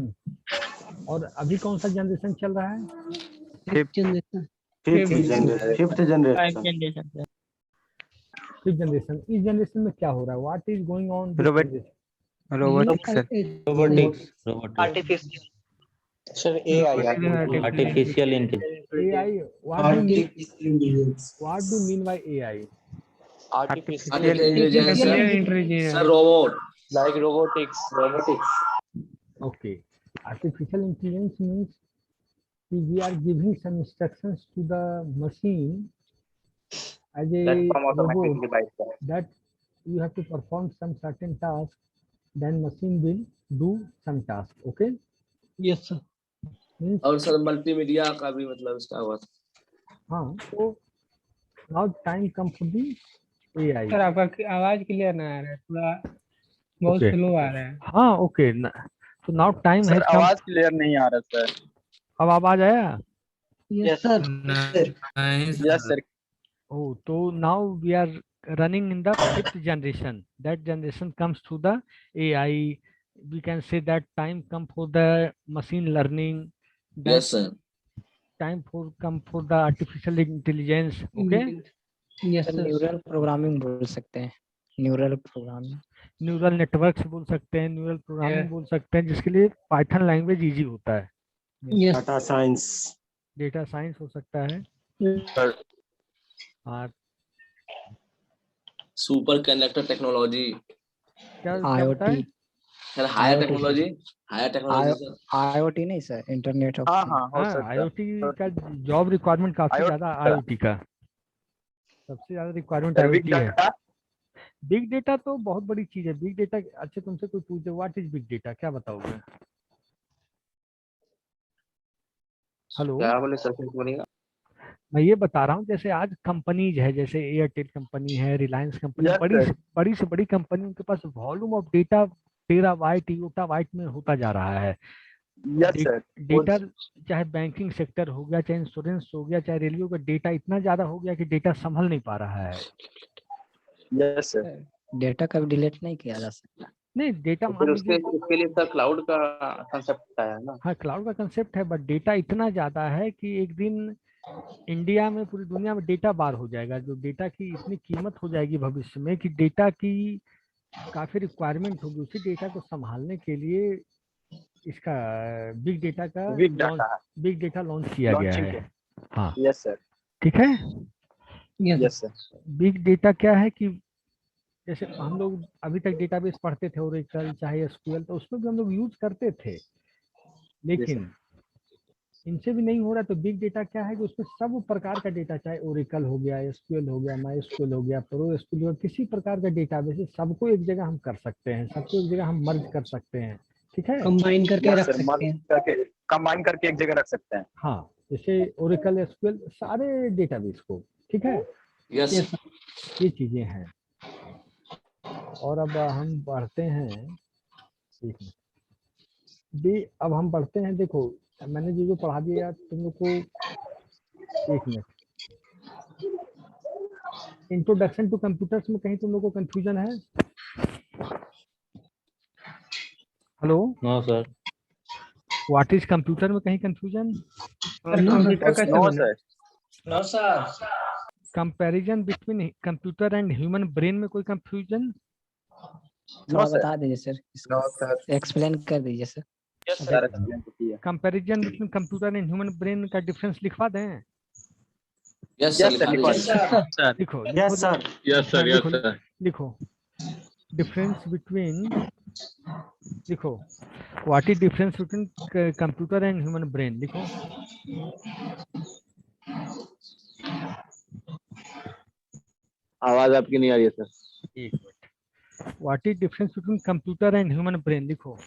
S2: और अभी कौन सा जनरेशन चल रहा है?
S6: Fifth generation.
S10: Fifth generation.
S2: Fifth generation. इस जनरेशन में क्या हो रहा है? What is going on?
S8: Robotics
S11: artificial.
S14: Sir AI.
S1: Artificial intelligence.
S2: AI। What do you mean by AI?
S14: Artificial
S5: intelligence sir, robot
S14: like robotics.
S2: Okay. Artificial intelligence means we are giving some instructions to the machine as a robot that you have to perform some certain task, then machine will do some task. Okay.
S6: Yes sir.
S2: Means
S5: और sir multimedia का भी मतलब इसका हुआ।
S2: हाँ, तो now time come for the AI.
S9: Sir आपका आवाज क्लियर ना आ रहा है, थोड़ा बहुत स्लो आ रहा है।
S2: हाँ, ओके। तो नाउ टाइम है।
S13: आवाज क्लियर नहीं आ रहा सर।
S2: अब आवाज आया?
S6: Yes sir.
S13: Yes sir.
S2: Oh, so now we are running in the fifth generation. That generation comes to the AI. We can say that time come for the machine learning. That
S5: yes sir.
S2: time come for the artificial intelligence. Okay.
S6: Yes sir.
S8: Neural programming बोल सकते हैं। Neural programming,
S2: neural networks बोल सकते हैं, neural programming बोल सकते हैं, जिसके लिए पाइथन लैंग्वेज इजी होता है।
S10: Data science.
S2: डेटा साइंस हो सकता है। और
S5: सुपर कंडक्टर टेक्नोलॉजी।
S2: क्या होता है?
S5: Sir higher technology. Higher technology sir.
S8: IoT नहीं सर, इंटरनेट ऑफ
S2: IoT का जॉब रिक्वायरमेंट काफी ज्यादा। IoT का सबसे ज्यादा रिक्वायरमेंट IoT है। बिग डेटा तो बहुत बड़ी चीज है। बिग डेटा, अच्छा तुमसे कोई पूछे व्हाट इज बिग डेटा, क्या बताओगे? हेलो,
S10: क्या बोले सर? बोलिएगा।
S2: मैं ये बता रहा हूँ, जैसे आज कंपनीज है, जैसे एयरटेल कंपनी है, रिलायंस कंपनी, बड़ी से बड़ी कंपनी, उनके पास volume of data terabyte yottabyte में होता जा रहा है। डेटा चाहे बैंकिंग सेक्टर हो गया, चाहे इंश्योरेंस हो गया, चाहे रेलवे का डेटा इतना ज्यादा हो गया कि डेटा संभल नहीं पा रहा है।
S10: Yes sir.
S8: डेटा कभी डिलीट नहीं किया जा सकता।
S2: नहीं, डेटा मान लीजिए
S10: उसके लिए सर क्लाउड का कंसेप्ट है ना।
S2: हाँ, क्लाउड का कंसेप्ट है, बट डेटा इतना ज्यादा है कि एक दिन इंडिया में, पूरी दुनिया में डेटा बार हो जाएगा। जो डेटा की इतनी कीमत हो जाएगी भविष्य में कि डेटा की काफी रिक्वायरमेंट होगी। उसी डेटा को संभालने के लिए इसका बिग डेटा लॉन्च किया गया है। हाँ,
S10: यस सर।
S2: ठीक है।
S10: Yes sir.
S2: बिग डेटा क्या है कि जैसे हम लोग अभी तक डेटाबेस पढ़ते थे, ओरेकल चाहे SQL, तो उसमें भी हम लोग यूज करते थे, लेकिन इनसे भी नहीं हो रहा। तो बिग डेटा क्या है कि उसमें सब प्रकार का डेटा, चाहे ओरेकल हो गया, SQL हो गया, MySQL हो गया, ProSQL हो गया, किसी प्रकार का डेटाबेस, सबको एक जगह हम कर सकते हैं, सबको एक जगह हम मर्ज कर सकते हैं। ठीक है,
S6: कंबाइन करके रख सकते हैं।
S13: कंबाइन करके एक जगह रख सकते हैं।
S2: हाँ, जैसे ओरेकल, SQL, सारे डेटाबेस को। ठीक है।
S5: यस।
S2: ये चीजें हैं। और अब हम बढ़ते हैं, एक मिनट भी, अब हम बढ़ते हैं। देखो मैंने जो पढ़ा दिया तुम लोग को, एक मिनट, इंट्रोडक्शन टू कंप्यूटर्स में कहीं तुम लोग को कंफ्यूजन है? Hello,
S1: no sir.
S2: What is computer में कहीं कंफ्यूजन?
S9: कंप्यूटर कैसे
S13: नो
S9: बना?
S13: Sir.
S5: No sir.
S2: Comparison between computer and human brain में कोई कंफ्यूजन?
S8: थोड़ा
S13: सर।
S8: बता दीजिए सर,
S13: नो सर।
S8: एक्सप्लेन कर दीजिए सर।
S13: यस सर, एक्सप्लेन कीजिए।
S2: Comparison between computer and human brain का डिफरेंस लिखवा दें?
S5: यस
S13: यस
S5: सर
S13: सर,
S5: लिखा
S13: लिखवा
S5: दीजिए।
S2: लिखो
S14: yes sir.
S12: Yes sir, yes sir.
S2: लिखो डिफरेंस बिटवीन, लिखो what is difference between computer and human brain, लिखो।
S12: आवाज आपकी नहीं आ रही है सर।
S2: एक minute, what is difference between computer and human brain, लिखो।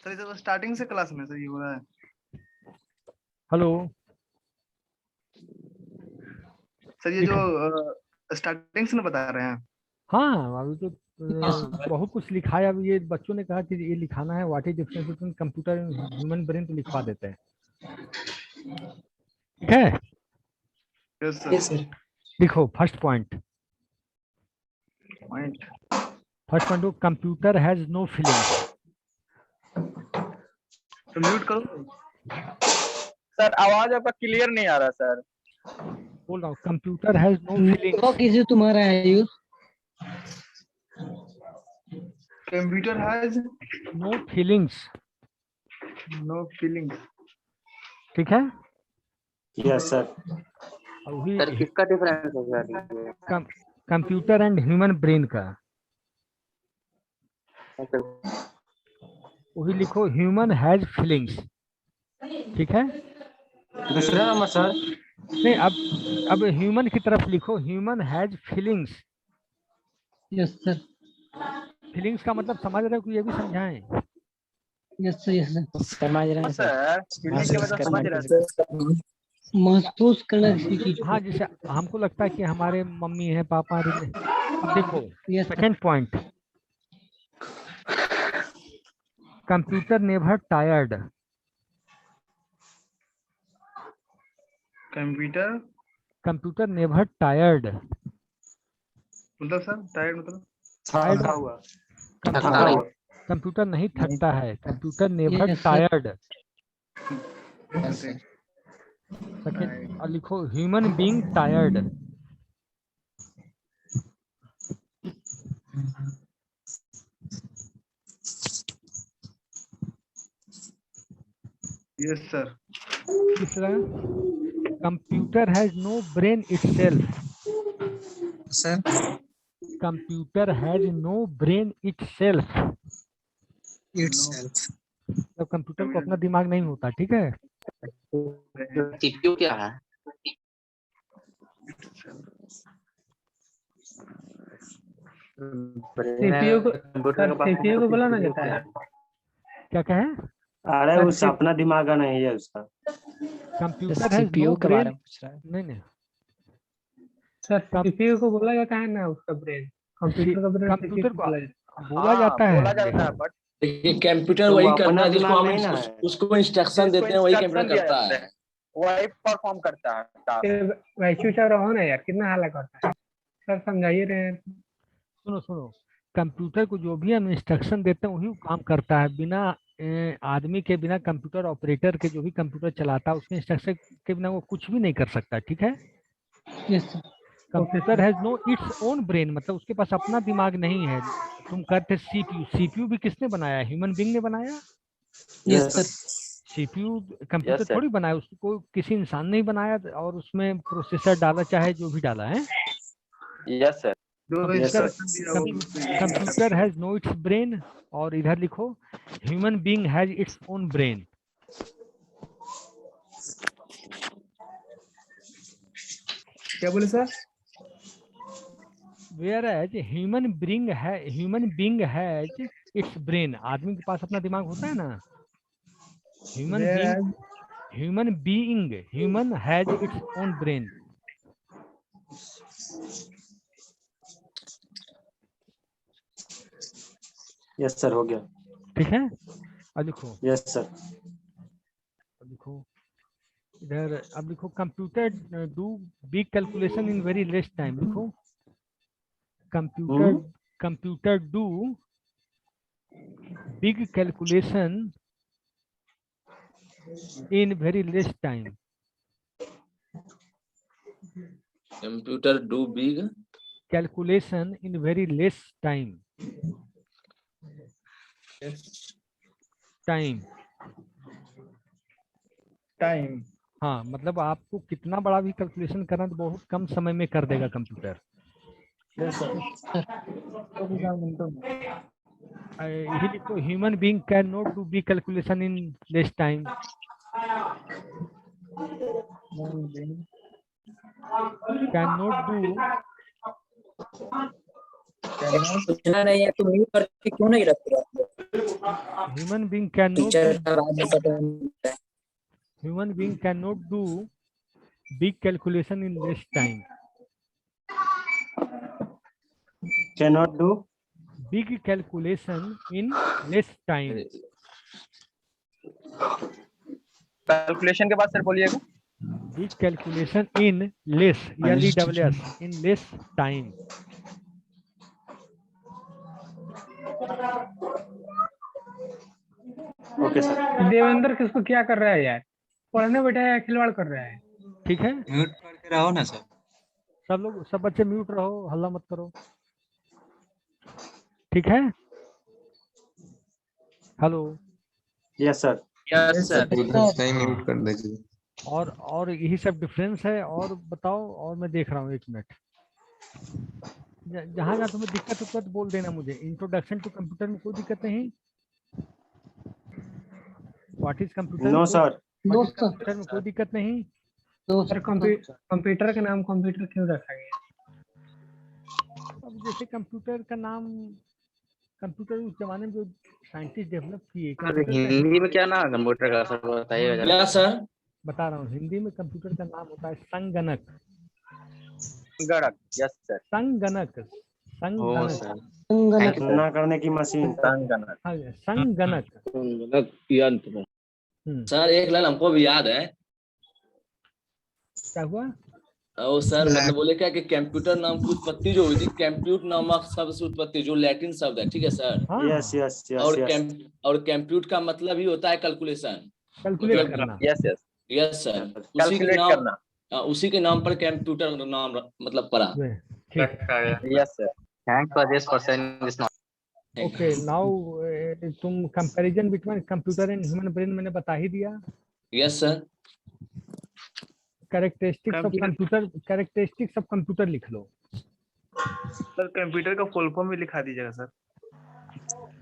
S7: सर ये तो स्टार्टिंग से क्लास में सर ये हो रहा है।
S2: हेलो
S7: सर ये जो स्टार्टिंग से ना बता रहे हैं।
S2: हाँ, अभी तो बहुत कुछ लिखा है। अब ये बच्चों ने कहा कि ये लिखाना है, what is difference between computer and human brain, तो लिखवा देते हैं, ठीक है?
S7: Yes sir.
S2: लिखो first point. First point, computer has no feelings.
S7: तो म्यूट करो
S13: सर, आवाज आपका क्लियर नहीं आ रहा सर।
S2: बोल रहा हूँ, computer has no feelings.
S6: Network issue तुम्हारा है use.
S7: Computer has
S2: no feelings,
S7: no feeling.
S2: ठीक है?
S14: Yes sir.
S10: सर किसका डिफरेंस है sir?
S2: Computer and human brain का। वही लिखो, ह्यूमन हैज फीलिंग्स, ठीक है?
S14: दूसरा नंबर सर।
S2: नहीं, अब ह्यूमन की तरफ लिखो, human has feelings.
S6: Yes sir.
S2: Feelings का मतलब समझ रहे हो कि ये भी समझाएं?
S6: Yes sir, yes sir.
S8: समझ रहे हैं सर,
S13: सर, फीलिंग के मतलब समझ रहे हैं सर।
S6: महसूस करना किसी चीज
S2: हाँ, जैसे हमको लगता है कि हमारे मम्मी है, पापा। अब देखो
S6: Yes, sir.
S2: Second point, computer never tired. Computer never tired.
S7: मतलब सर टायर्ड मतलब
S2: थका
S6: हुआ।
S2: कंप्यूटर नहीं थकता है, computer never
S6: Yes, sir.
S2: Tired. Second, और लिखो human being tired.
S7: Yes sir.
S2: तीसरा, computer has no brain itself.
S14: Sir
S2: computer has no brain itself.
S14: Itself.
S2: तो कंप्यूटर को अपना दिमाग नहीं होता, ठीक है?
S10: सीपीयू क्या है?
S9: सीपीयू को बुलाना जाता है।
S2: क्या कहें?
S14: अरे उस अपना दिमाग नहीं है उसका।
S2: कंप्यूटर हैज
S8: सीपीयू
S2: नो
S8: के बारे
S2: ब्रेन।
S8: में पूछ रहा है।
S2: नहीं
S9: सर सीपीयू को बोला जाता है ना, उसका ब्रेन। कंप्यूटर का ब्रेन
S2: कंप्यूटर को
S9: बोला जाता
S2: बोला जाता
S13: बोला
S2: है।
S13: जाता है, बट
S5: देखिए कंप्यूटर
S14: तो
S5: वही
S14: वो
S5: करता
S14: अपना
S5: है जिसको
S14: दिमाग
S5: हम
S14: नहीं ना है।
S5: उसको इंस्ट्रक्शन देते हैं, वही कंप्यूटर करता है।
S13: वही परफॉर्म करता है।
S9: है। वैश्यू सर रहो ना यार, कितना हाला करता है सर, समझाइए रहे हैं।
S2: सुनो, कंप्यूटर को जो भी हम इंस्ट्रक्शन देते हैं वही वो काम करता है। बिना आदमी के, बिना कंप्यूटर ऑपरेटर के जो भी कंप्यूटर चलाता है, उसके इंस्ट्रक्शन के बिना वो कुछ भी नहीं कर सकता, ठीक है?
S6: Yes sir.
S2: Computer has no its own brain, मतलब उसके पास अपना दिमाग नहीं है। तुम कहते सीपीयू, सीपीयू भी किसने बनाया? ह्यूमन बीइंग ने बनाया।
S6: Yes sir.
S2: CPU computer
S13: Yes, sir.
S2: थोड़ी बनाया, उसको किसी इंसान ने ही बनाया और उसमें प्रोसेसर डाला, चाहे जो भी डाला है।
S13: Yes sir.
S2: Computer has no its brain. और इधर लिखो, human being has its own brain.
S7: क्या बोले sir?
S2: Whereas human being has its brain. आदमी के पास अपना दिमाग होता है ना। Human being human has its own brain.
S14: Yes sir हो गया।
S2: ठीक है, अब लिखो।
S14: Yes sir.
S2: अब लिखो इधर, अब लिखो computer do big calculation in very less time. लिखो computer do big calculation in very less time.
S5: Computer do big
S2: calculation in very less time. Time हाँ, मतलब आपको कितना बड़ा भी कैलकुलेशन करना तो बहुत कम समय में कर देगा कंप्यूटर। यही लिखो, human being can not do big calculation in less time. Can not do,
S4: पूछना नहीं है तो म्यूट करके क्यों नहीं रखते आप?
S2: Human being can not do big calculation in less time.
S14: cannot do
S2: big calculation in less time.
S13: Calculation के बाद सर बोलिएगा।
S2: Big calculation in less, LESS, in less time.
S14: Okay sir.
S9: Devendra किसको क्या कर रहा है यार? पढ़ने बैठा है या खिलवाड़ कर रहा है?
S2: ठीक है,
S15: म्यूट करके रहो ना सर।
S2: सब लोग, सब बच्चे म्यूट रहो, हल्ला मत करो। ठीक है, hello.
S14: Yes sir.
S15: Yes sir. नहीं म्यूट कर दीजिए।
S2: और यही सब डिफरेंस है। और बताओ, और मैं देख रहा हूँ, एक मिनट। जहाँ जहाँ तुम्हें दिक्कत बोल देना मुझे। इंट्रोडक्शन टू कंप्यूटर में कोई दिक्कत नहीं? What is computer?
S14: No sir.
S2: No sir, computer में कोई दिक्कत नहीं।
S9: तो सर कंप्यूटर का नाम कंप्यूटर क्यों रखा गया? अब जैसे कंप्यूटर का नाम, कंप्यूटर उस जमाने में जो साइंटिस्ट डेवलप किए।
S10: हिंदी में क्या नाम है कंप्यूटर का सर बताइएगा जरा।
S5: सर
S2: बता रहा हूँ, हिंदी में कंप्यूटर का नाम होता है संगणक।
S13: Yes sir.
S2: संगणक,
S14: गणना करने की मशीन।
S2: संगणक
S5: यंत्र। सर एक लाइन हमको भी याद है।
S2: क्या हुआ?
S5: और सर मतलब बोले क्या कि कंप्यूटर नाम की उत्पत्ति जो हुई थी, कंप्यूट नामक शब्द से उत्पत्ति, जो लैटिन शब्द है। ठीक है सर।
S14: Yes yes yes.
S5: और कंप्यूट का मतलब ही होता है कैलकुलेशन,
S2: कैलकुलेट करना।
S13: Yes yes
S5: yes sir. उसी के नाम पर कंप्यूटर नाम मतलब पड़ा।
S13: Yes sir.
S10: Thanks for this person.
S2: Okay, now तुम comparison between computer and human brain मैंने बता ही दिया।
S5: Yes sir.
S2: Characteristics of computer लिख लो।
S7: सर कंप्यूटर का फुल फॉर्म भी लिखा दीजिएगा सर।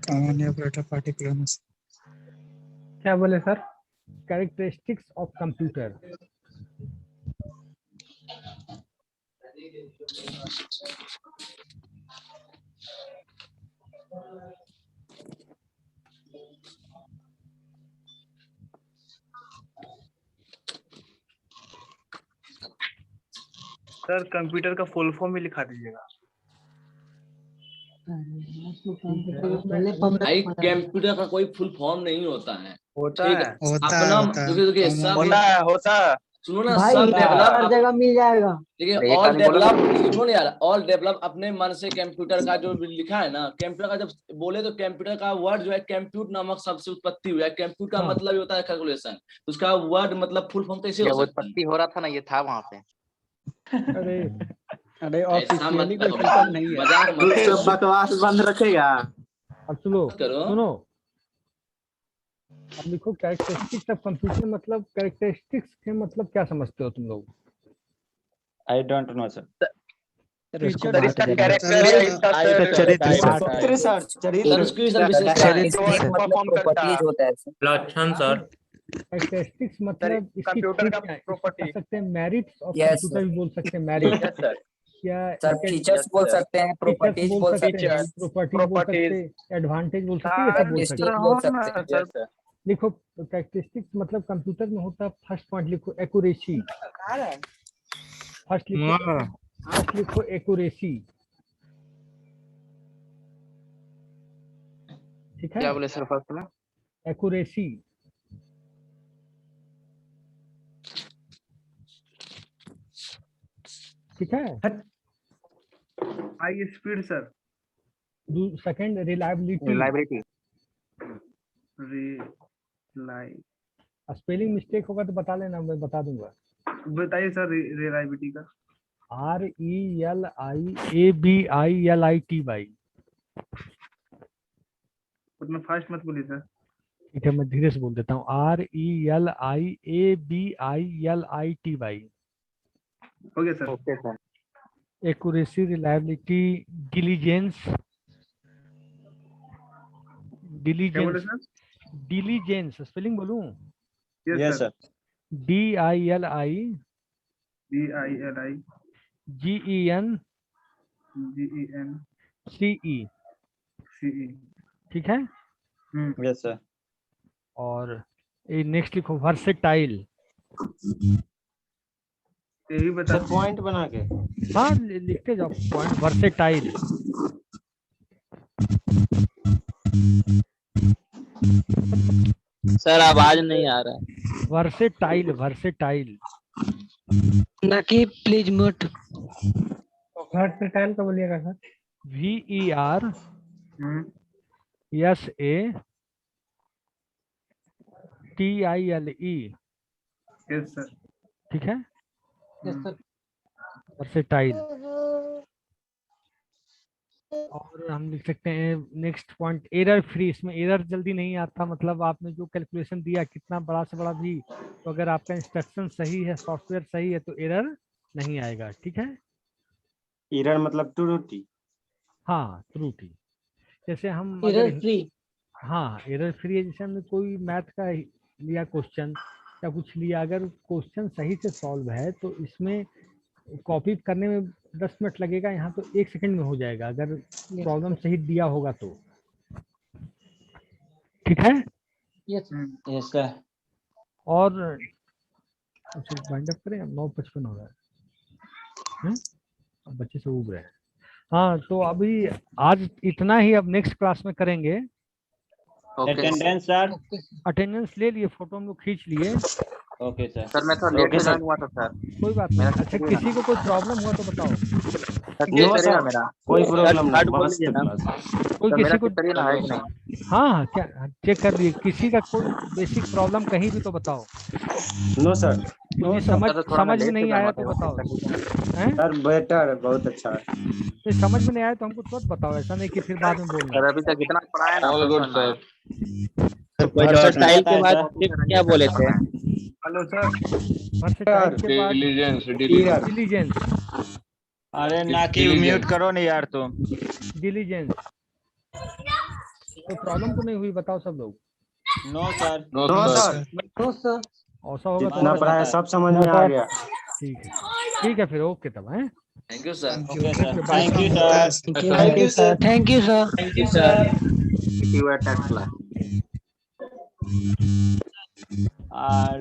S8: Common operator particular.
S9: क्या बोले sir?
S2: Characteristics of computer.
S7: Sir computer का फुल फॉर्म भी लिखा दीजिएगा।
S5: भाई कंप्यूटर का कोई फुल फॉर्म नहीं होता है।
S13: होता है।
S5: होता है। सुनो ना,
S6: भाई
S5: सब डेवलप
S6: हर जगह मिल जाएगा।
S5: देखिए ऑल डेवलप, सुनो ना यार, ऑल डेवलप अपने मन से कंप्यूटर का जो लिखा है ना, कंप्यूटर का जब बोले तो कंप्यूटर का वर्ड जो है कंप्यूट नामक शब्द से उत्पत्ति हुआ है। कंप्यूट का मतलब ही होता है कैलकुलेशन। उसका वर्ड मतलब फुल फॉर्म कैसे हो सकता है?
S10: उत्पत्ति हो रहा था ना, ये था वहां पे।
S4: अरे ऑफिशियली कोई
S5: मजाक
S4: पेपर नहीं है।
S10: बकवास बंद रखेगा।
S2: अब सुनो, अब लिखो कैरेक्टरिस्टिक्स ऑफ कंप्यूटर। मतलब कैरेक्टरिस्टिक्स के मतलब क्या समझते हो तुम लोग?
S3: I don't know sir.
S15: लक्षण सर।
S2: कैरेक्टरिस्टिक्स मतलब
S13: कंप्यूटर का प्रॉपर्टी।
S2: सकते हैं मेरिट्स ऑफ कंप्यूटर भी बोल सकते हैं। मेरिट क्या
S4: सर फीचर्स बोल सकते हैं, प्रॉपर्टीज बोल सकते हैं,
S2: प्रॉपर्टीज बोल सकते हैं, एडवांटेज बोल सकते हैं, ये सब बोल सकते हैं। लिखो कैरेक्टरिस्टिक्स मतलब कंप्यूटर में होता है, फर्स्ट पॉइंट लिखो एक्यूरेसी, फर्स्ट लिखो एक्यूरेसी, ठीक है।
S10: क्या बोले सर फर्स्ट में?
S2: एक्यूरेसी, ठीक है।
S7: High speed sir.
S2: Second reliability,
S10: reliability,
S2: spelling mistake होगा तो बता लेना, मैं बता दूंगा।
S7: बताइए सर रिलायबिलिटी का।
S2: RELIABILITY,
S7: उतना फास्ट मत बोलिए सर।
S2: ठीक है, मैं धीरे से बोल देता हूँ। RELIABILITY,
S7: हो गया sir.
S10: Okay sir.
S2: Accuracy, reliability, diligence,
S7: क्या बोले सर?
S2: डिलीजेंस स्पेलिंग बोलूं?
S3: Yes sir.
S2: DILI GEN CE, ठीक है।
S3: Yes sir.
S2: और ये नेक्स्ट लिखो वर्सेटाइल,
S7: यही बता
S3: पॉइंट बना के।
S2: हाँ लिखते जाओ पॉइंट, वर्सेटाइल।
S10: सर आवाज नहीं आ रहा है।
S2: वर्सेटाइल, वर्सेटाइल,
S6: ना कि प्लीज म्यूट।
S9: वर्सेटाइल का बोलिएगा सर।
S2: VERSATILE,
S7: yes sir.
S2: ठीक है।
S6: Yes sir.
S2: वर्सेटाइल। और हम लिख सकते हैं नेक्स्ट पॉइंट एरर फ्री। इसमें एरर जल्दी नहीं आता, मतलब आपने जो कैलकुलेशन दिया कितना बड़ा से बड़ा भी, तो अगर आपका इंस्ट्रक्शन सही है, सॉफ्टवेयर सही है, तो एरर नहीं आएगा, ठीक है।
S14: एरर मतलब त्रुटि।
S2: हाँ त्रुटि, जैसे हम
S6: एरर फ्री।
S2: हाँ एरर फ्री है। जैसे हमने कोई मैथ का लिया क्वेश्चन या कुछ लिया, अगर क्वेश्चन सही से सॉल्व है तो इसमें कॉपी करने में 10 मिनट लगेगा, यहाँ तो 1 सेकंड में हो जाएगा अगर प्रॉब्लम सही दिया होगा तो, ठीक है।
S6: Yes
S3: yes sir.
S2: और वाइंड अप करें, 9:55 हो रहा है, अब बच्चे से उब रहे हैं। हाँ तो अभी आज इतना ही, अब नेक्स्ट क्लास में करेंगे।
S3: Attendance sir.
S2: अटेंडेंस ले लिए, फोटो हम लोग खींच लिए।
S3: Okay sir.
S10: सर मैं तो लेट में ज्वाइन हुआ था सर।
S2: कोई बात नहीं। अच्छा किसी को कोई प्रॉब्लम हुआ तो बताओ।
S10: नो सर मेरा
S14: कोई प्रॉब्लम नहीं,
S10: बोल
S14: मस्त
S10: दीजिए ना।
S14: क्लास।
S2: कोई
S10: सर
S2: किसी
S10: मेरा
S2: को
S10: कितना ना है कि नहीं?
S2: हाँ क्या चेक कर लिए, किसी का कोई बेसिक प्रॉब्लम कहीं भी तो बताओ।
S14: No sir.
S2: कुछ समझ में नहीं आया तो बताओ। हैं?
S14: सर बेटर, बहुत अच्छा है।
S2: तो समझ में नहीं आया तो हमको तुरंत बताओ, ऐसा नहीं कि फिर बाद में बोलना।
S10: सर अभी तक इतना पढ़ा है ना।
S15: All good sir.
S10: वर्सेटाइल के बाद क्या बोले थे?
S7: Hello sir.
S2: वर्सेटाइल के बाद
S15: डिलीजेंस,
S2: डिलीजेंस,
S3: अरे ना कि म्यूट करो नहीं यार तुम।
S2: डिलीजेंस। तो प्रॉब्लम तो नहीं हुई, बताओ सब लोग।
S3: No sir.
S15: No
S14: no
S15: sir.
S14: Sir,
S2: ऐसा होगा
S14: जितना
S2: तो
S14: पढ़ा है सब समझ में आ गया।
S2: ठीक है फिर, ओके तब है।
S5: Thank you sir.
S3: Okay sir. Thank you sir.
S6: Thank you sir. Thank you sir.
S5: Thank you sir.
S10: You are test class.
S3: और